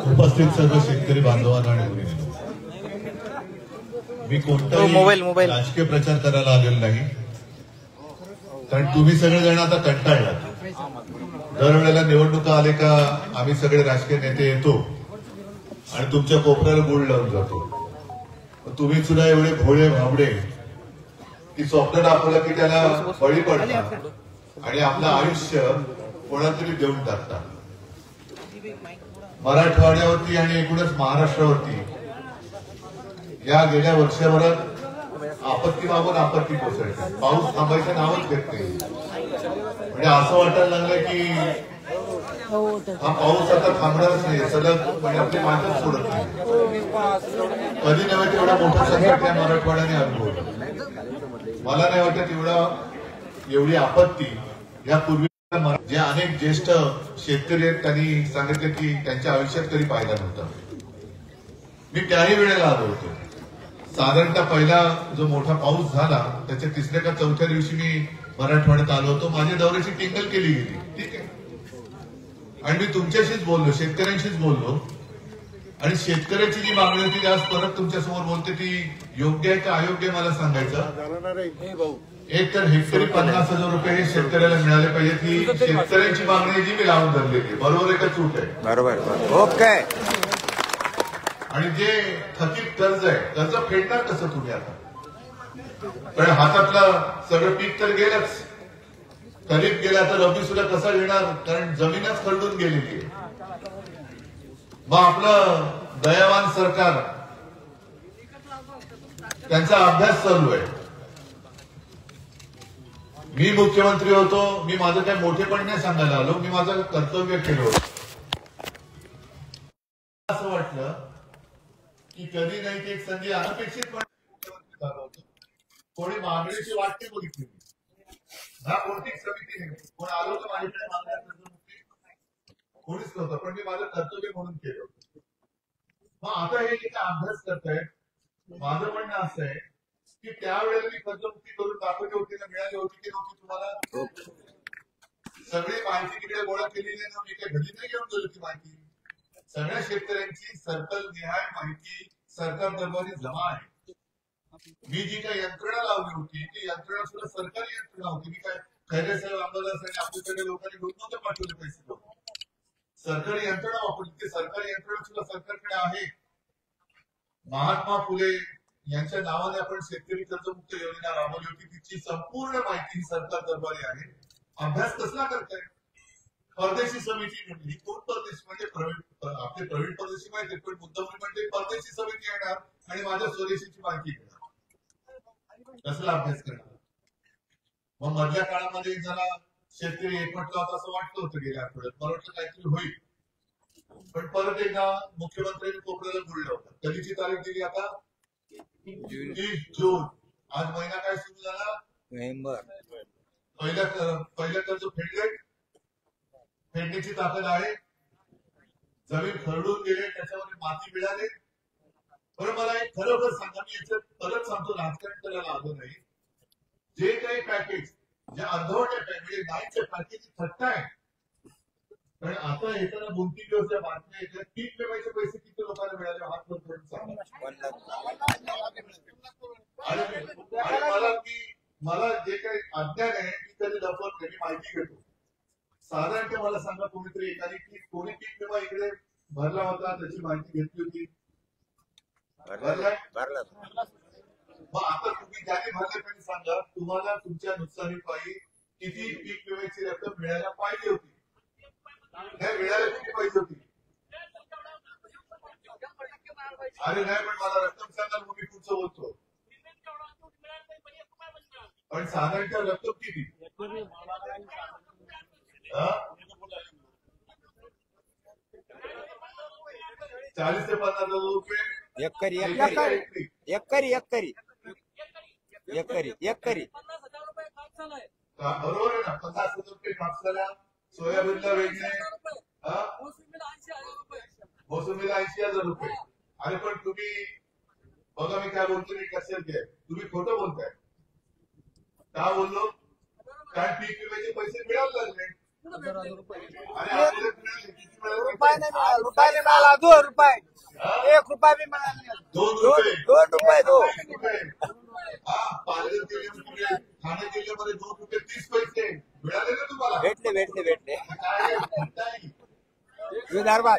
उपस्थित सर्व शेतकरी बांधवांना आणि भगिनींनो, मी कोणताही राजकीय प्रचार करायला आलेलो नाही, कारण तुम्ही सगळेजण आता कंटाळलात. दरवेळेला निवडणुका आले का आम्ही सगळे राजकीय नेते येतो आणि तुमच्या कोपऱ्याला गुळ लावून जातो. तुम्ही सुद्धा एवढे भोळे भाबडे की स्वप्न दाखवलं की त्याला बळी पडतात आणि आपलं आयुष्य कोणाला तरी देऊन टाकतात. मराठवाड्यावरती आणि एकूणच महाराष्ट्रावरती या गेल्या वर्षभरात आपत्ती मागून आपत्ती कोसळते. पाऊस थांबायचं नावच घेत नाही. म्हणजे असं वाटायला लागलं की हा पाऊस आता थांबणारच नाही, सलग म्हणजे आपली मातच सोडत नाही. कधी नव्हे तेवढा मोठा संकट या मराठवाड्याने अनुभवलं. मला नाही वाटत एवढी आपत्ती यापूर्वी जे अनेक ज्येष्ठ शेतकरी आहेत त्यांनी सांगितलं की त्यांच्या आयुष्यात कधी पाहिला नव्हता. मी त्याही वेळेला आलो होतो. साधारणतः पहिला जो मोठा पाऊस झाला त्याच्या तिसऱ्या का चौथ्या दिवशी मी मराठवाड्यात आलो होतो. माझ्या दौऱ्याची टिंगल केली गेली, ठीक आहे, आणि मी तुमच्याशीच बोललो, शेतकऱ्यांशीच बोललो. आणि शेतकऱ्याची जी मागणी होती ती आज परत तुमच्यासमोर बोलते, ती योग्य आहे का अयोग्य मला सांगायचं. एक तर हेक्टरी 50,000 रुपये हे शेतकऱ्याला मिळाले पाहिजे. ती शेतकऱ्यांची मागणी जी मी लावून धरली, बरोबर आहे का चूक आहे? बरोबर, ओके. आणि जे थकीत कर्ज आहे, कर्ज फेडणार कसं तुम्ही आता? कारण हातातलं सगळं पीक तर गेलंच, खरीप गेला तर रब्बी सुद्धा कसा घेणार, कारण जमीनच खरडून गेलेली आहे. मग आपलं दयावान सरकार, त्यांचा अभ्यास चालू आहे. मी मुख्यमंत्री होतो, मी माझं काय मोठेपण नाही सांगायला आलो, मी माझं कर्तव्य केलं होतं. असं वाटलं की कधी नाही ती एक संधी अनपेक्षितपणे मुख्यमंत्री झालो होतो. कोणी मागणीची वाट नाही बघितली ना, कोणतीच समिती नाही, कोण आलो तर माझ्याकडे मागण्या कोणीच नव्हतं, पण मी माझं कर्तव्य म्हणून केलं होतं. मग आता हे जे काय अभ्यास करतायत, माझं म्हणणं असं आहे की त्यावेळेला मी कर्जमुक्ती करून दाखवली होती ना, मिळाली होती की नव्हती तुम्हाला? सगळी माहिती तिकडे गोळा केलेली आहे ना, मी काही घरी नाही घेऊन गेलो ती माहिती. सगळ्या शेतकऱ्यांची सर्कल निहाय माहिती सरकार दरबारी जमा आहे. मी जी काही यंत्रणा लावली होती ती यंत्रणा सुद्धा सरकारी यंत्रणा होती. मी काय खैरे साहेब, अंबादास आणि आपल्याकडे लोकांनी घेऊन नव्हते पाठवले पैसे. सरकारी यंत्रणा वापरली, ती सरकारी यंत्रणा सुद्धा सरकारकडे आहे. महात्मा फुले यांच्या नावाने आपण शेतकरी कर्जमुक्त योजना राबवली होती, तिची संपूर्ण माहिती सरकार दरबारी आहे. अभ्यास कसला करताय? परदेशी समिती नेमली. कोण परदेशी? म्हणजे आपले प्रवीण परदेशी माहिती, पण मुद्दाम म्हणजे परदेशी समिती येणार आणि माझ्या स्वदेशीची माहिती घेणार. कसला अभ्यास करणार? मग मधल्या काळामध्ये जरा शेतकरी एकवटला होता असं वाटलं होतं गेल्या आठवड्यात. मला वाटलं काहीतरी होईल, पण परत एकदा मुख्यमंत्र्यांनी कोपऱ्याला गुळलं होतं. कधीची तारीख दिली आता? 30 जून. आज महिना काय सुरू झाला? नोव्हेंबर. पहिल्या कर्ज फेडले, फेडण्याची ताकद आहे. जमीन खरडून गेले, त्याच्यामध्ये माती मिळाली. बरं, मला एक खरोखर सांगा, मी याच्यात परत सांगतो, राजकारण करायला आलो नाही. जे काही पॅकेज, जे अर्धवट म्हणजे नाईटचे पॅकेज थट्टा आहे. कारण आता येताना 2-3 दिवस ज्या बातम्या येतात, पीक विम्याचे पैसे किती लोकांना मिळाले हात करून सांगा. आणि मला जे काही अज्ञान आहे ती कधी लपवत नाही, माहिती घेतो. साधारणतः मला सांगा कोणीतरी एखादी की कोणी पीक विमा इकडे भरला होता, त्याची माहिती घेतली होती? भरलाय? मग आता तुम्ही ज्याने भरले त्यांनी सांगा, तुम्हाला तुमच्या नुकसानीपायी किती पीक विम्याची रक्कम मिळायला पाहिजे होती? नाही मिळायला किती पाहिजे होती? अरे नाही, पण मला रक्कम सांगा, मग मी पुढचं बोलतो. पण साधारणतः रक्कम किती? 40 ते 50,000 रुपये. एकरी बरोबर आहे ना? 50,000 रुपये कापसाला, सोयाबीनला वेगळे, मोसंबीला 80,000 रुपये. अरे पण तुम्ही बघा, मी काय बोलतो मी कसे घ्या, तुम्ही खोटं बोलताय. का बोललो? काय पीक विम्याचे पैसे मिळायला लागले. आणि आपल्याला किती मिळाले? रुपये नाही मिळाला, रुपये नाही मिळाला, 2 रुपये, 1 रुपया भी मिळाला नाही. 2 रुपये 2 रुपये 2. हा, पालघर जिल्ह्यामध्ये ठाणे जिल्ह्यामध्ये 2 रुपये 30 पैसे मिळाले ना तुम्हाला? भेटले. काय म्हणताय? विदर्भात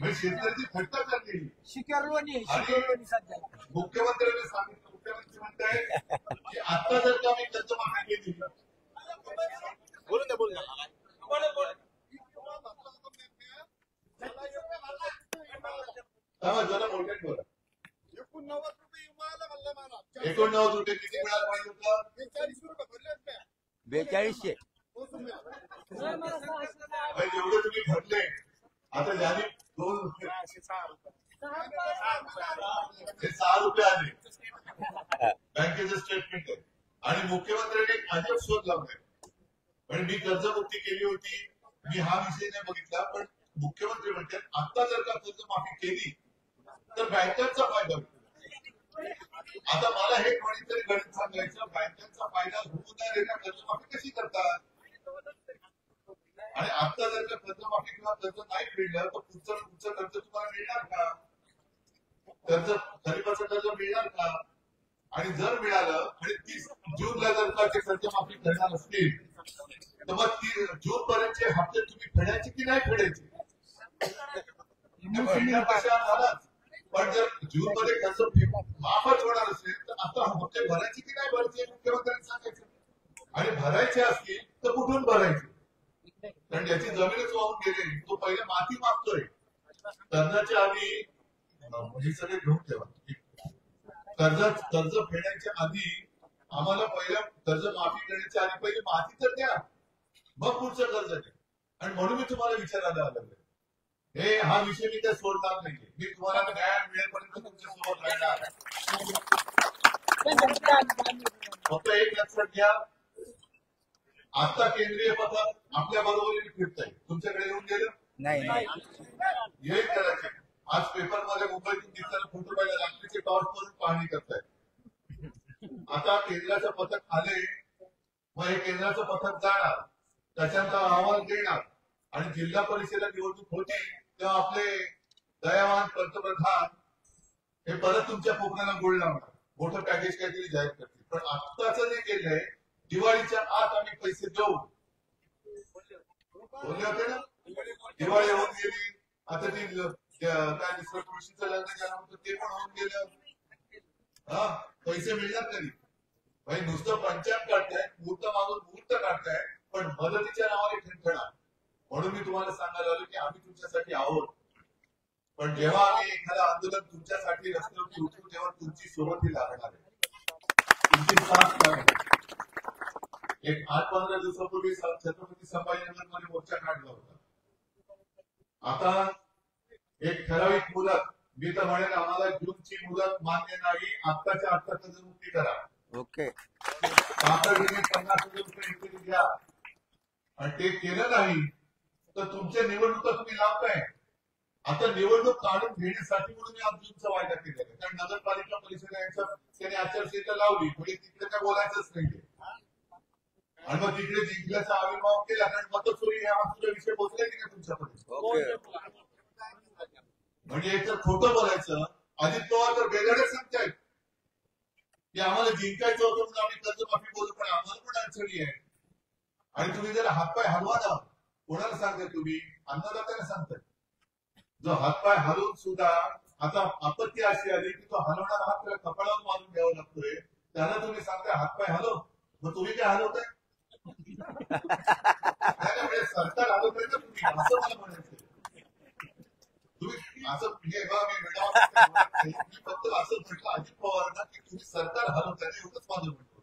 म्हणजे शेतकऱ्याची थट्टा चालली. शिकरलोणी सध्या मुख्यमंत्र्यांनी सांगितलं, मुख्यमंत्री म्हणताय की आता जर का आम्ही कर्जमाफी केली, बोलून द्या. जरा मोठ्यात बोला. 89 रुपये मिळाला म्हणलं मला. 89 रुपये किती मिळालं पाहिजे होतं? 42 रुपये भरलेच नाही. 4200. पोहोचून द्या. जेवढे तुम्ही भरले, आता ज्याने 2 रुपये हे 6 रुपये आले बँकेचं स्टेटमेंट आहे. आणि मुख्यमंत्र्यांनी अनेक शोध लावले. म्हणजे मी कर्जमुक्ती केली होती, मी हा विषय नाही बघितला, पण मुख्यमंत्री म्हणतात आता जर का कर्जमाफी केली तर बँकांचा फायदा होईल. आता मला हे कोणीतरी गणित सांगायचं, बँकांचा फायदा होऊ न देता कर्जमाफी कशी करतात? आणि आता जर का कर्जमाफी किंवा कर्ज नाही फेडलं तर पुढचं कर्ज तुम्हाला मिळणार का? खरीपाचं कर्ज मिळणार का? आणि जर मिळालं आणि 30 जूनला जर का ते कर्जमाफी करणार असतील तर मग 30 जून पर्यंतचे हप्ते तुम्ही फेडायचे की नाही फेडायचे? फेडण्यापेक्षा झालाच. पण जर जून मध्ये कर्ज माफच होणार असेल तर आता हप्ते भरायचे की नाही भरायचे मुख्यमंत्र्यांनी सांगायचं. आणि भरायचे असतील तर कुठून भरायचे? कारण ज्याची जमीनच वाहून गेली तो पहिले माती मागतोय. कर्जाच्या आधी हे सगळे घेऊन ठेवा. कर्ज फेडायच्या आधी आम्हाला पहिलं कर्ज माफी करण्याच्या आधी पहिले माती तर द्या, मग पुढचं कर्ज द्या. आणि म्हणून मी तुम्हाला विचारायला आलं, हे हा विषय मी काय सोडणार नाहीये. मी तुम्हाला न्याय मिळेपर्यंत तुमच्या सोबत राहणार. फक्त एक लक्षात घ्या, आता केंद्रीय पथक आपल्या बरोबरीने फिरतंय. तुमच्याकडे येऊन गेलं नाही. येईल करायचे. आज पेपरमध्ये मुंबईतून दिसताना फोटो पाहिजे, रात्रीचे टॉर्च करून पाहणी करतायत. आता केंद्राचं पथक आले, मग हे केंद्राचं पथक जाणार, त्याच्यानंतर अहवाल देणार. आणि जिल्हा परिषदेला निवडणूक होती तेव्हा आपले दयावान पंतप्रधान हे परत तुमच्या कोकणाला गोळ लावणार, मोठं पॅकेज काहीतरी जाहीर करतील. पण आत्ताच जे केलंय, दिवाळीच्या आत आम्ही पैसे देऊ बोलले होते ना. दिवाळी होऊन गेली, आता ती काय दुसरं तुळशीचं लग्न केलं होतं ते पण होऊन गेलं. हा, पैसे मिळणार कधी? भाई नुसतं पंचांग काढताय, मुहूर्त मागून मुहूर्त काढताय, पण मदतीच्या नावाने ठणठणा. म्हणून मी तुम्हाला सांगायला आलो की आम्ही तुमच्यासाठी आहोत. पण जेव्हा आम्ही एखादं आंदोलन तुमच्यासाठी रस्त्यावरती उतरू तेव्हा तुमची सोबत ही लागणार आहे, तुमची साथ लागणार. एक 8-15 दिवसापूर्वी छत्रपती संभाजीनगरमध्ये मोर्चा काढला होता. आता एक ठराविक मुदत, मी तर म्हणेन आम्हाला जूनची मुदत मान्य नाही, आत्ताच्या आत्ता कर्जमुक्ती करा. ओके. तातडीने 50,000 रुपये इकडे द्या. आणि ते केलं नाही तर तुमच्या निवडणुका तुम्ही लावताय. आता निवडणूक काढून घेण्यासाठी म्हणून मी आज जूनचा वायदा केलेला आहे. कारण नगरपालिका परिषद यांच्या त्याने आचारसंहिता लावली, म्हणजे तिकडे काय बोलायचंच नाहीये. आणि मग तिकडे जिंकल्याचा आविर्भाव केला, कारण मतचोरी हा तुझा विषय पोहोचला की नाही तुमच्यापर्यंत. म्हणजे एक तर खोटं बोलायचं. अजित पवार तर बेगाडे सांगतायत की आम्हाला जिंकायचं होतं म्हणून आम्ही कर्जमाफी बोलू, पण आम्हाला पण अडचणी आहे. आणि तुम्ही जर हातपाय हलवा ना, कोणाला सांगताय तुम्ही? अन्नदात्याला सांगताय. जो हातपाय हलवून सुद्धा आता आपत्ती अशी आली की तो हलवणारा हात त्याला कपाळावर मारून द्यावा लागतोय, त्याला तुम्ही सांगताय हातपाय हलव, मग तुम्ही काय हलवताय? सरकार हलवताय का तुम्ही? असं मला म्हणायचं. तुम्ही असं मी फक्त असं म्हटलं अजित पवारांना की तुम्ही सरकार हलवताय, एवढंच माझं म्हणतो.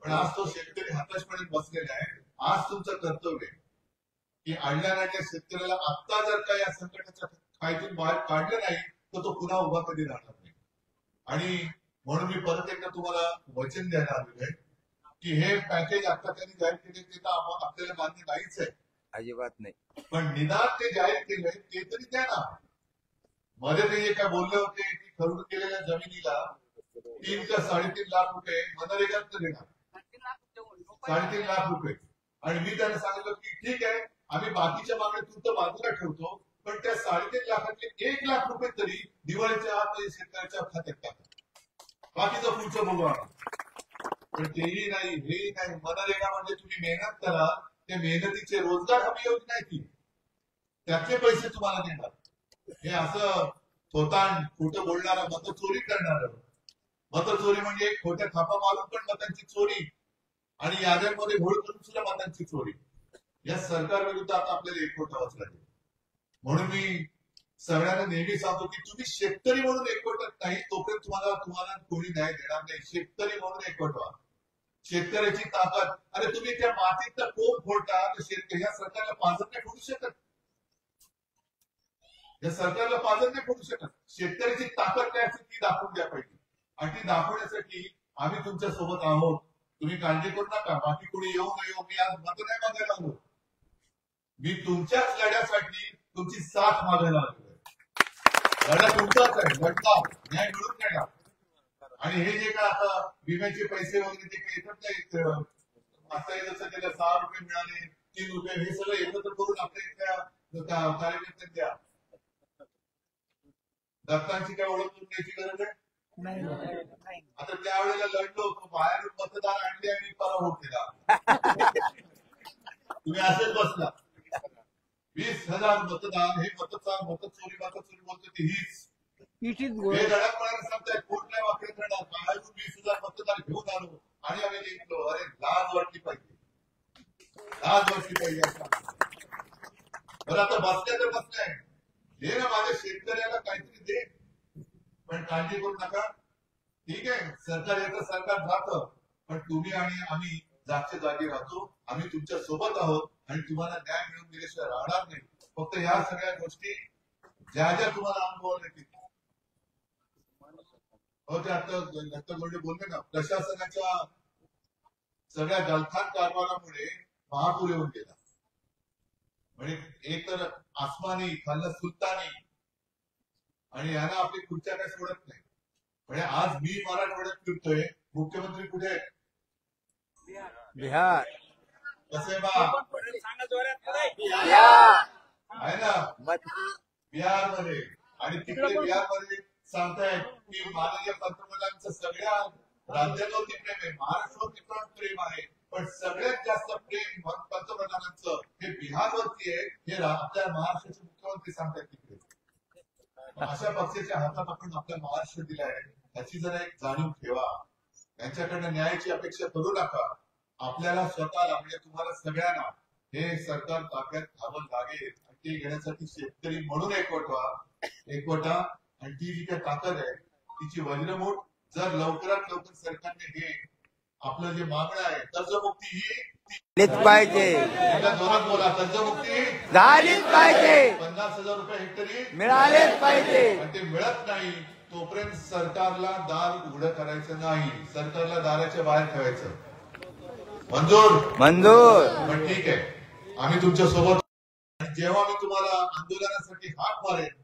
पण आज तो शेतकरी हताशपणे बसलेला आहे. आज तुमचं कर्तव्य आहे की आणल्या शेतकऱ्याला आत्ता जर का या संकटाच्या खाईतून बाहेर काढलं नाही तर तो पुन्हा उभा कधी राहणार नाही. आणि म्हणून मी परत एकदा तुम्हाला वचन द्यायला आलेलो आहे की हे पॅकेज आता त्यांनी जाहीर केले ते तर आपल्याला मान्य नाहीच आहे, अजिबात नाही. पण निदान ते जाहीर केलंय ते तरी द्या ना. मध्ये ते जे काय बोलले होते की खरेदी केलेल्या जमिनीला 3 का 3.5 लाख रुपये मनरेगात देणार, 3.5 लाख रुपये. आणि मी त्यांना सांगितलं की ठीक आहे, आम्ही बाकीच्या मागण्या तुमचं बाजूला ठेवतो, पण त्या 3.5 लाखातले 1 लाख रुपये तरी दिवाळीच्या आतमध्ये शेतकऱ्याच्या खात्यात टाका. बाकीचं पुढचं बघू आपण. पण तेही नाही, हेही नाही. मनरेगा म्हणजे तुम्ही मेहनत करा, त्या मेहनतीचे रोजगार हमी योजना आहे ती, त्याचे पैसे तुम्हाला देणार. हे असं थोतांड खोटं बोलणारं, मत चोरी करणारं. मत चोरी म्हणजे खोट्या थापा मारून पण मतांची चोरी आणि याद्यांमध्ये घोळ करून सुद्धा मतांची चोरी. या सरकार विरुद्ध आता आपल्याला एकवटावंच लागेल. म्हणून मी सगळ्यांना नेहमी सांगतो की तुम्ही शेतकरी म्हणून एकवटत नाही तोपर्यंत तुम्हाला कोणी न्याय देणार नाही. शेतकरी म्हणून एकवटवा. शेतकऱ्याची ताकद, अरे तुम्ही त्या मातीचा कोंब फोडता तर शेतकरी या सरकारला पाजर नाही फोडू शकत. या सरकारला पाजर नाही फोडू शकत. शेतकऱ्याची ताकद काय असते ती दाखवून द्या पाहिजे, आणि ती दाखवण्यासाठी आम्ही तुमच्या सोबत आहोत. तुम्ही काळजी करू नका. बाकी कोणी येऊ न येऊ, मी आज मत नाही मागायला आलो. मी तुमच्याच लढ्यासाठी तुमची साथ मागायला आलो. लढा तुमचाच आहे, लढला न्याय मिळून देणार. आणि हे जे काय आता विम्याचे पैसे वगैरे जे काही येतात नाही, आता जसं त्याला 6 रुपये मिळाले, 3 रुपये, हे सगळं एकत्र करून आपल्या इथल्या कार्यकर्त्यांना द्या. दत्तांची काय ओळख करून द्यायची गरज आहे. आता त्यावेळेला लढलो होतो, बाहेरून मतदार आणले आणि पराभव केला. तुम्ही असेच बसला. 20,000 मतदार, हे मत चोरी बोलतो ती हीच. हे धडकपणाने सांगताय, कोणत्या वाकडे करणार. बाहेरून 20,000 मतदार घेऊन आलो आणि आम्ही जिंकलो. अरे लाज वाटली पाहिजे, लाज वाटली पाहिजे. बरं आता बसल्या तर बसलाय, दे ना माझ्या शेतकऱ्याला काहीतरी दे. पण काळजी करू नका. ठीक आहे, सरकार येतं, सरकार जातं, पण तुम्ही आणि आम्ही जागच्या जागी राहतो. आम्ही तुमच्या सोबत आहोत आणि तुम्हाला न्याय मिळवून दिल्याशिवाय राहणार नाही. फक्त ह्या सगळ्या गोष्टी ज्या ज्या तुम्हाला अनुभवाला येतील, ते आता दत्त गोल्डे बोलले ना, प्रशासनाच्या सगळ्या गलथान कारभारामुळे महापूर येऊन गेला. म्हणजे एक तर आसमानी खाल्लं सुलतानी, आणि यांना आपली खुर्च्या काय सोडत नाही. म्हणजे आज मी मराठवाड्यात फिरतोय, मुख्यमंत्री कुठे आहेत? बिहार. कसे बा आहे ना बिहार मध्ये, आणि तिकडे बिहार मध्ये सांगतायत की माननीय पंतप्रधानांचं सगळ्या राज्यांवरती प्रेम आहे, महाराष्ट्रावरती पण प्रेम आहे, पण सगळ्यात जास्त प्रेम पंतप्रधानांचं हे बिहारवरती आहे. हे आपल्या महाराष्ट्राचे मुख्यमंत्री सांगतायत तिकडे. अशा पक्षाच्या हातात आपण आपला महाराष्ट्र दिलाय, याची जरा एक जाणीव ठेवा. यांच्याकडनं न्यायाची अपेक्षा करू नका. आपल्याला स्वतःला, म्हणजे तुम्हाला सगळ्यांना हे सरकार ताब्यात घ्यावं लागेल. ते घेण्यासाठी शेतकरी म्हणून एकवटा, आणि ती जी काही ताकद आहे तिची वज्रमूठ जर लवकरात लवकर सरकारने हे आपलं जे मागणं आहे कर्जमुक्ती ही पाहिजे, जोरात बोला, कर्जमुक्ती झालीच पाहिजे. 50,000 रुपये हेक्टरी मिळालेच पाहिजे. आणि ते मिळत नाही तोपर्यंत सरकारला दार उघडं करायचं नाही, सरकारला दाराच्या बाहेर ठेवायचं. मंजूर. पण ठीक आहे, आम्ही तुमच्या सोबत. जेव्हा मी तुम्हाला आंदोलनासाठी हाक मारेन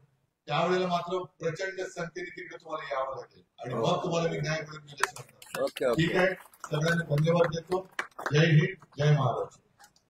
त्यावेळेला मात्र प्रचंड संख्येने तिकडे तुम्हाला यावं लागेल, आणि मग तुम्हाला मी न्याय मिळून दिले. ठीक आहे, सगळ्यांना धन्यवाद देतो. जय हिंद, जय महाराष्ट्र.